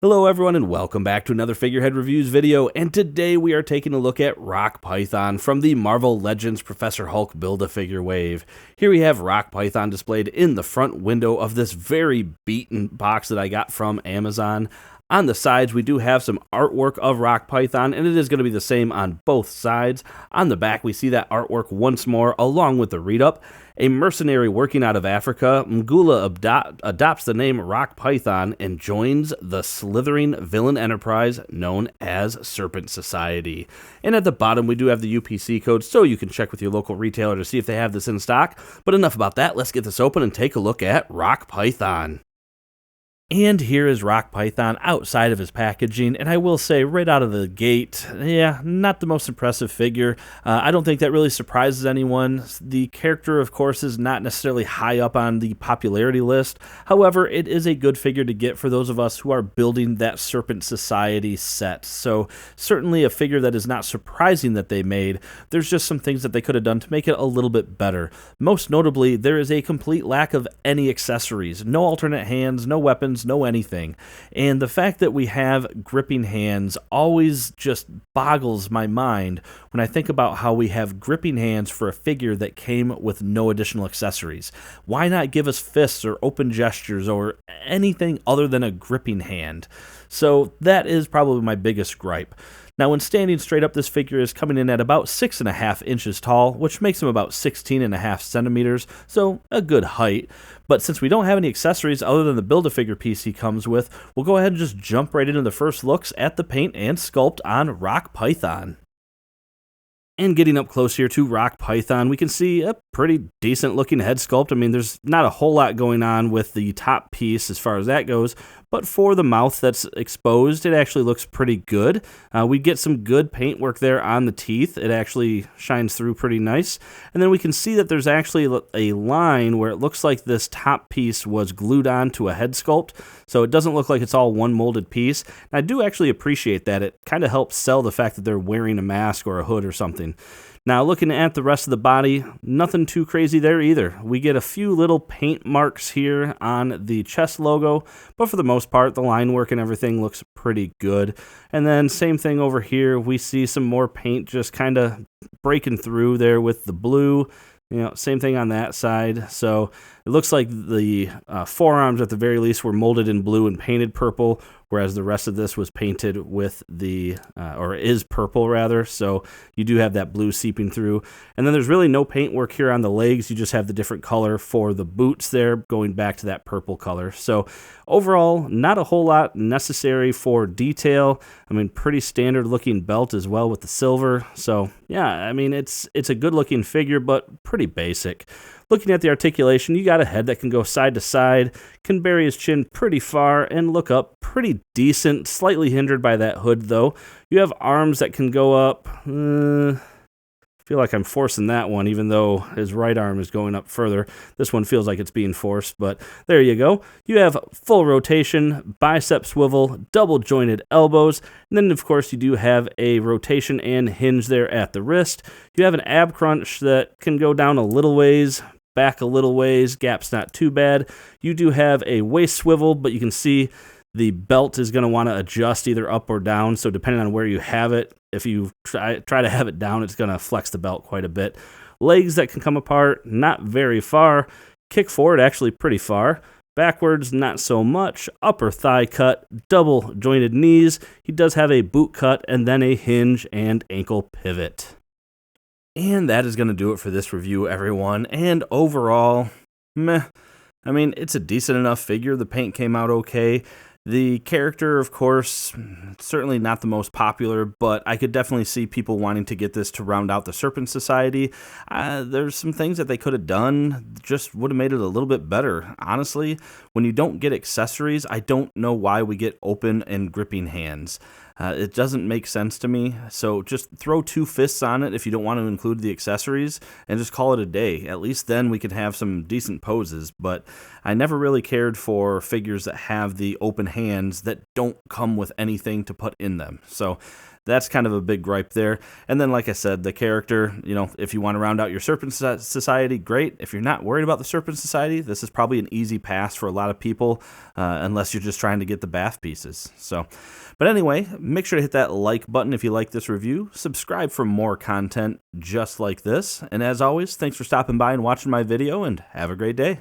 Hello everyone and welcome back to another Figurehead Reviews video, and today we are taking a look at Rock Python from the Marvel Legends Professor Hulk Build-A-Figure wave. Here we have Rock Python displayed in the front window of this very beaten box that I got from Amazon. On the sides, we do have some artwork of Rock Python, and it is going to be the same on both sides. On the back, we see that artwork once more, along with the read-up. A mercenary working out of Africa, Mgula adopts the name Rock Python and joins the slithering villain enterprise known as Serpent Society. And at the bottom, we do have the UPC code, so you can check with your local retailer to see if they have this in stock. But enough about that, let's get this open and take a look at Rock Python. And here is Rock Python outside of his packaging, and I will say right out of the gate, yeah, not the most impressive figure. I don't think that really surprises anyone. The character, of course, is not necessarily high up on the popularity list. However, it is a good figure to get for those of us who are building that Serpent Society set. So certainly a figure that is not surprising that they made. There's just some things that they could have done to make it a little bit better. Most notably, there is a complete lack of any accessories. No alternate hands, no weapons, no anything. And the fact that we have gripping hands always just boggles my mind when I think about how we have gripping hands for a figure that came with no additional accessories. Why not give us fists or open gestures or anything other than a gripping hand? So that is probably my biggest gripe. Now, when standing straight up, this figure is coming in at about 6.5 inches tall, which makes him about 16.5 centimeters, so a good height. But since we don't have any accessories other than the Build-A-Figure piece he comes with, we'll go ahead and just jump right into the first looks at the paint and sculpt on Rock Python. And getting up close here to Rock Python, we can see a pretty decent looking head sculpt. I mean, there's not a whole lot going on with the top piece as far as that goes, but for the mouth that's exposed, it actually looks pretty good. We get some good paint work there on the teeth. It actually shines through pretty nice. And then we can see that there's actually a line where it looks like this top piece was glued on to a head sculpt, so it doesn't look like it's all one molded piece. And I do actually appreciate that. It kind of helps sell the fact that they're wearing a mask or a hood or something. Now, looking at the rest of the body, nothing too crazy there either. We get a few little paint marks here on the chest logo, but for the most part, the line work and everything looks pretty good. And then same thing over here, we see some more paint just kind of breaking through there with the blue. You know, same thing on that side. So it looks like the forearms at the very least were molded in blue and painted purple, whereas the rest of this was painted with the, or is purple rather. So you do have that blue seeping through. And then there's really no paint work here on the legs. You just have the different color for the boots there, going back to that purple color. So overall, not a whole lot necessary for detail. I mean, pretty standard looking belt as well with the silver. So yeah, I mean, it's a good looking figure, but pretty basic. Looking at the articulation, you got a head that can go side to side, can bury his chin pretty far, and look up pretty decent, slightly hindered by that hood though. You have arms that can go up, I feel like I'm forcing that one, even though his right arm is going up further. This one feels like it's being forced, but there you go. You have full rotation, bicep swivel, double jointed elbows, and then of course you do have a rotation and hinge there at the wrist. You have an ab crunch that can go down a little ways, back a little ways, gap's not too bad. You do have a waist swivel, but you can see the belt is going to want to adjust either up or down, so depending on where you have it, if you try to have it down, it's going to flex the belt quite a bit. Legs that can come apart, not very far. Kick forward, actually pretty far. Backwards, not so much. Upper thigh cut, double jointed knees. He does have a boot cut, and then a hinge and ankle pivot. And that is going to do it for this review, everyone. And overall, meh. I mean, it's a decent enough figure. The paint came out okay. The character, of course, certainly not the most popular, but I could definitely see people wanting to get this to round out the Serpent Society. There's some things that they could have done, just would have made it a little bit better. Honestly, when you don't get accessories, I don't know why we get open and gripping hands. It doesn't make sense to me, so just throw 2 fists on it if you don't want to include the accessories, and just call it a day. At least then we could have some decent poses, but I never really cared for figures that have the open hands that don't come with anything to put in them. So That's kind of a big gripe there. And then, like I said, the character, if you want to round out your Serpent Society, great. If you're not worried about the Serpent Society, this is probably an easy pass for a lot of people, unless you're just trying to get the bath pieces. But anyway, make sure to hit that like button if you like this review. Subscribe for more content just like this. And as always, thanks for stopping by and watching my video, and have a great day.